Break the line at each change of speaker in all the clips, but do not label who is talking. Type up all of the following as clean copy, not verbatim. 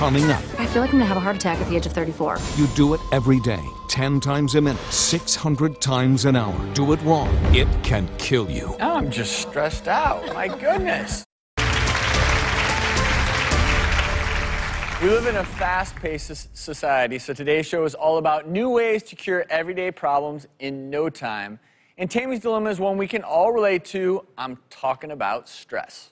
coming up.
I feel like I'm gonna have a heart attack at the age of 34.
You do it every day, 10 times a minute, 600 times an hour. Do it wrong, it can kill you.
Now I'm just stressed out. My goodness. We live in a fast-paced society, so today's show is all about new ways to cure everyday problems in no time. And Tammy's Dilemma is one we can all relate to. I'm talking about stress.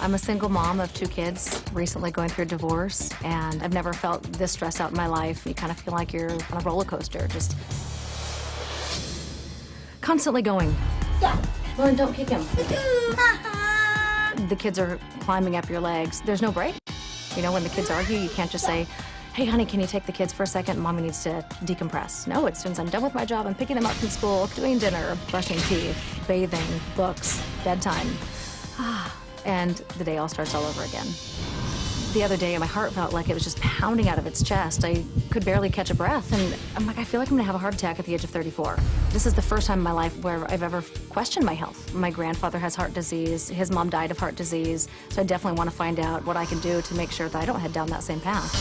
I'm a single mom of 2 kids, recently going through a divorce, and I've never felt this stressed out in my life. You kind of feel like you're on a roller coaster, just constantly going. Yeah. Lauren, don't kick him. The kids are climbing up your legs. There's no break. You know, when the kids argue, you can't just say, hey, honey, can you take the kids for a second? Mommy needs to decompress. No, as soon as I'm done with my job, I'm picking them up from school, doing dinner, brushing teeth, bathing, books, bedtime. And the day all starts all over again. The other day, my heart felt like it was just pounding out of its chest. I could barely catch a breath, and I'm like, I feel like I'm gonna have a heart attack at the age of 34. This is the first time in my life where I've ever questioned my health. My grandfather has heart disease. His mom died of heart disease, so I definitely want to find out what I can do to make sure that I don't head down that same path.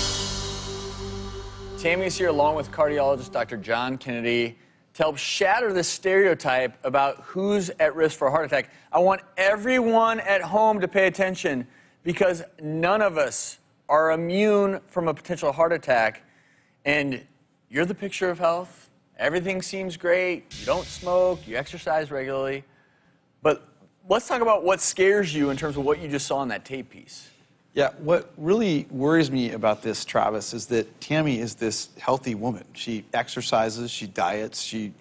Tammy's here along with cardiologist Dr. John Kennedy to help shatter the stereotype about who's at risk for a heart attack. I want everyone at home to pay attention because none of us are immune from a potential heart attack. And you're the picture of health. Everything seems great. You don't smoke. You exercise regularly. But let's talk about what scares you in terms of what you just saw in that tape piece.
Yeah, what really worries me about this, Travis, is that Tammy is this healthy woman. She exercises, she diets, she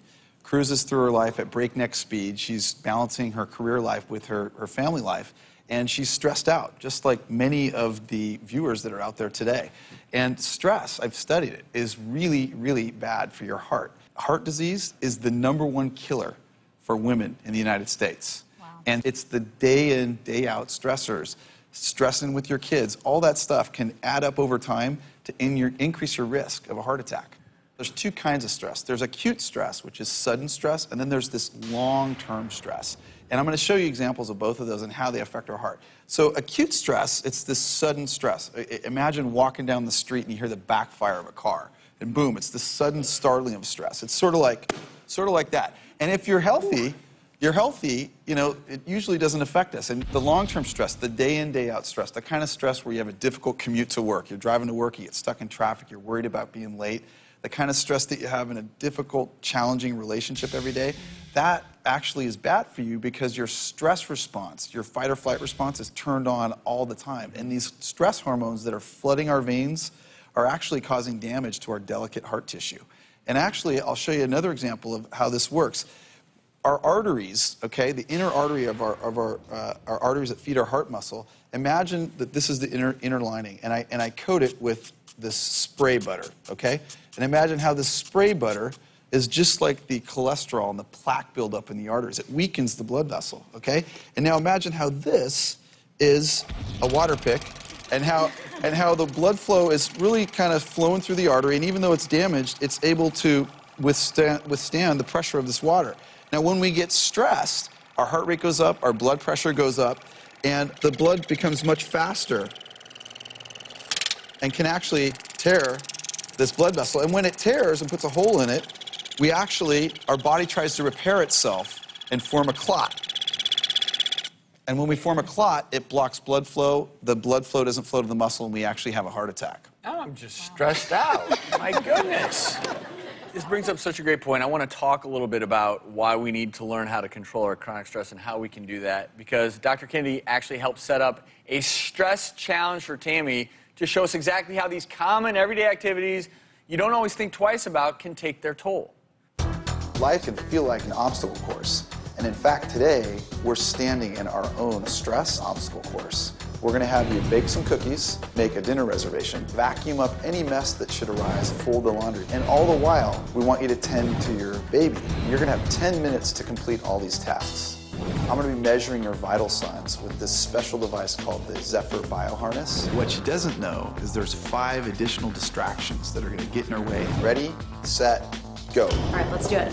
cruises through her life at breakneck speed. She's balancing her career life with her family life. And she's stressed out, just like many of the viewers that are out there today. And stress, I've studied it, is really, really bad for your heart. Heart disease is the #1 killer for women in the United States.
Wow.
And it's the day in, day out stressors. Stressing with your kids, all that stuff can add up over time to increase your risk of a heart attack. There's 2 kinds of stress. There's acute stress, which is sudden stress, and then there's this long-term stress. And I'm going to show you examples of both of those and how they affect our heart. So acute stress, it's this sudden stress. Imagine walking down the street and you hear the backfire of a car, and boom, it's this sudden startling of stress. It's sort of like that. And if you're healthy, you know, it usually doesn't affect us. And the long-term stress, the day in, day out stress, the kind of stress where you have a difficult commute to work, you're driving to work, you get stuck in traffic, you're worried about being late, the kind of stress that you have in a difficult, challenging relationship every day, that actually is bad for you because your stress response, your fight or flight response is turned on all the time. And these stress hormones that are flooding our veins are actually causing damage to our delicate heart tissue. And actually, I'll show you another example of how this works. Our arteries, okay, the inner artery of our arteries that feed our heart muscle, imagine that this is the inner lining, and I coat it with this spray butter, okay? And imagine how this spray butter is just like the cholesterol and the plaque buildup in the arteries. It weakens the blood vessel, okay? And now imagine how this is a water pick, and how the blood flow is really kind of flowing through the artery, and even though it's damaged, it's able to withstand the pressure of this water. Now, when we get stressed, our heart rate goes up, our blood pressure goes up, and the blood becomes much faster and can actually tear this blood vessel. And when it tears and puts a hole in it, our body tries to repair itself and form a clot. And when we form a clot, it blocks blood flow. The blood flow doesn't flow to the muscle, and we actually have a heart attack.
Now I'm just stressed out. My goodness. This brings up such a great point. I want to talk a little bit about why we need to learn how to control our chronic stress and how we can do that, because Dr. Kennedy actually helped set up a stress challenge for Tammy to show us exactly how these common everyday activities you don't always think twice about can take their toll.
Life can feel like an obstacle course. And in fact, today, we're standing in our own stress obstacle course. We're going to have you bake some cookies, make a dinner reservation, vacuum up any mess that should arise, fold the laundry. And all the while, we want you to tend to your baby. You're going to have 10 minutes to complete all these tasks. I'm going to be measuring your vital signs with this special device called the Zephyr Bioharness. What she doesn't know is there's 5 additional distractions that are going to get in her way. Ready, set, go.
All right, let's do it.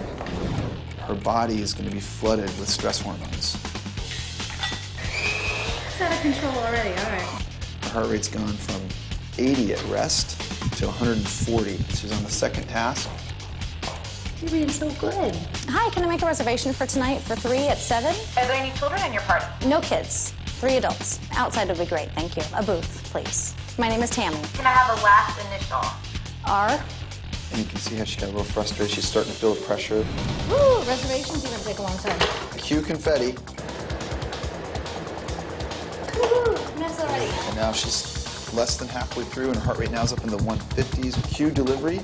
Her body is going to be flooded with stress hormones.
It's out of control already, all right.
heart rate's gone from 80 at rest to 140. She's on the second task.
You're being so good. Hi, can I make a reservation for tonight for 3 at 7?
Are there any children in your party?
No kids. 3 adults. Outside would be great, thank you. A booth, please. My name is Tammy.
Can I have a last initial?
R.
And you can see how she got a little frustrated. She's starting to feel the pressure.
Woo, reservations even take a long time.
Cue confetti.
Woohoo, miss already.
And now she's less than halfway through, and her heart rate now is up in the 150s. Cue delivery.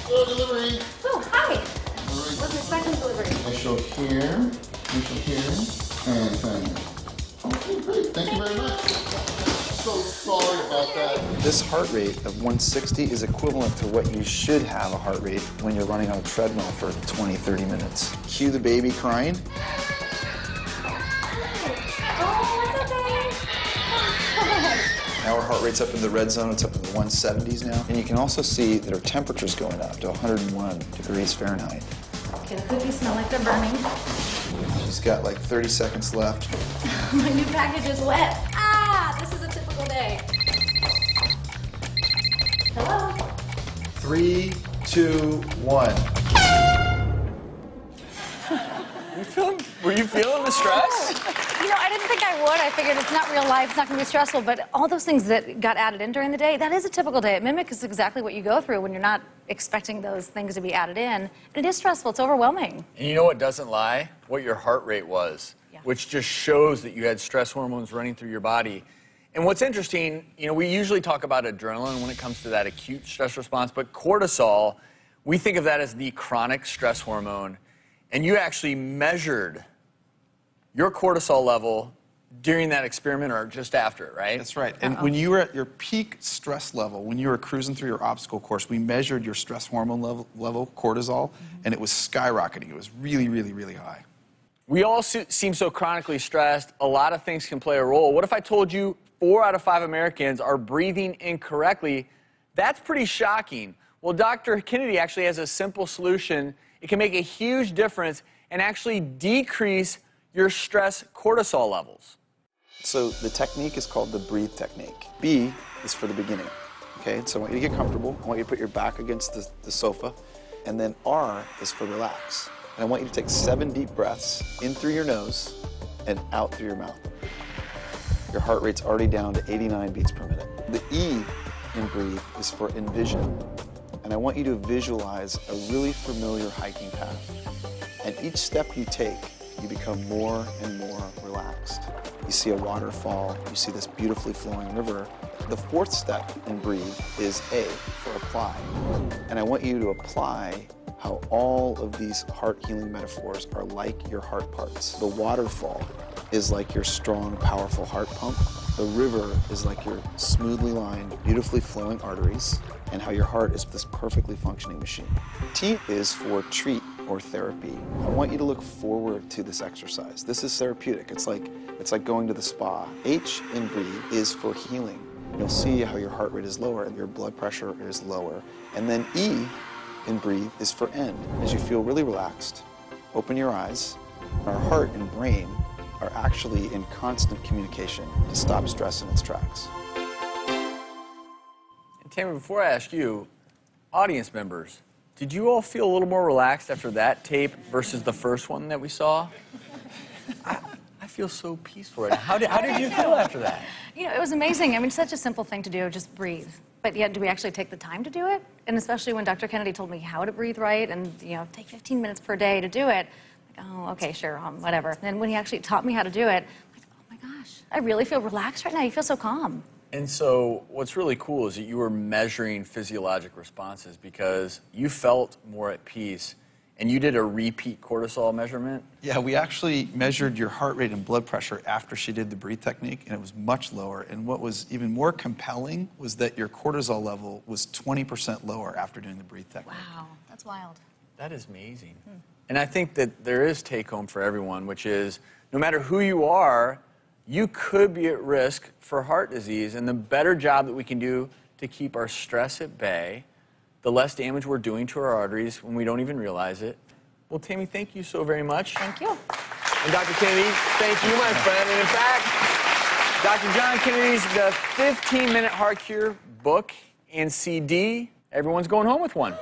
Hello, delivery.
Oh, hi.
Right.
Wasn't expecting delivery.
Initial here, and then. Okay, great. Thank you very much. So sorry about that. This heart rate of 160 is equivalent to what you should have a heart rate when you're running on a treadmill for 20, 30 minutes. Cue the baby crying. Now her heart rate's up in the red zone. It's up in the 170s now. And you can also see that her temperature's going up to 101 degrees Fahrenheit.
Okay, the cookies smell like they're burning.
She's got like 30 seconds left.
My new package is wet. Ah, this is a typical day. Hello?
3, 2, 1.
Were you feeling the stress?
You know, I didn't think I would. I figured it's not real life, it's not going to be stressful, but all those things that got added in during the day, that is a typical day. It mimics exactly what you go through when you're not expecting those things to be added in. And it is stressful, it's overwhelming.
And you know what doesn't lie? What your heart rate was, which just shows that you had stress hormones running through your body. And what's interesting, you know, we usually talk about adrenaline when it comes to that acute stress response, but cortisol, we think of that as the chronic stress hormone. And you actually measured your cortisol level during that experiment or just after it, right?
That's right. And when you were at your peak stress level, when you were cruising through your obstacle course, we measured your stress hormone level cortisol, and it was skyrocketing. It was really, really, really high.
We all seem so chronically stressed. A lot of things can play a role. What if I told you 4 out of 5 Americans are breathing incorrectly? That's pretty shocking. Well, Dr. Kennedy actually has a simple solution. It can make a huge difference and actually decrease your stress cortisol levels.
So the technique is called the breathe technique. B is for the beginning, okay? So I want you to get comfortable. I want you to put your back against the sofa. And then R is for relax. And I want you to take 7 deep breaths in through your nose and out through your mouth. Your heart rate's already down to 89 beats per minute. The E in breathe is for envision. And I want you to visualize a really familiar hiking path. And each step you take, you become more and more relaxed. You see a waterfall, you see this beautifully flowing river. The 4th step in breathe is A for apply. And I want you to apply how all of these heart healing metaphors are like your heart parts. The waterfall is like your strong, powerful heart pump. The river is like your smoothly lined, beautifully flowing arteries, and how your heart is this perfectly functioning machine. T is for treat or therapy. I want you to look forward to this exercise. This is therapeutic. It's like going to the spa. H in breathe is for healing. You'll see how your heart rate is lower and your blood pressure is lower. And then E in breathe is for end. As you feel really relaxed, open your eyes. Our heart and brain are actually in constant communication to stop stress in its tracks.
And Tammy, before I ask you, audience members, did you all feel a little more relaxed after that tape versus the first one that we saw? I feel so peaceful right now. How did you feel after that?
You know, it was amazing. I mean, such a simple thing to do, just breathe. But yet, do we actually take the time to do it? And especially when Dr. Kennedy told me how to breathe right and, you know, take 15 minutes per day to do it. Like, oh, okay, sure, whatever. And when he actually taught me how to do it, I'm like, oh my gosh, I really feel relaxed right now. You feel so calm.
And so what's really cool is that you were measuring physiologic responses because you felt more at peace, and you did a repeat cortisol measurement.
Yeah, we actually measured your heart rate and blood pressure after she did the breathe technique, and it was much lower. And what was even more compelling was that your cortisol level was 20% lower after doing the breathe technique.
Wow, that's wild.
That is amazing. And I think that there is take home for everyone, which is no matter who you are, you could be at risk for heart disease, and the better job that we can do to keep our stress at bay, the less damage we're doing to our arteries when we don't even realize it. Well, Tammy, thank you so very much.
Thank you.
And Dr. Kennedy, thank you, my friend. And in fact, Dr. John Kennedy's The 15-Minute Heart Cure book and CD, everyone's going home with one.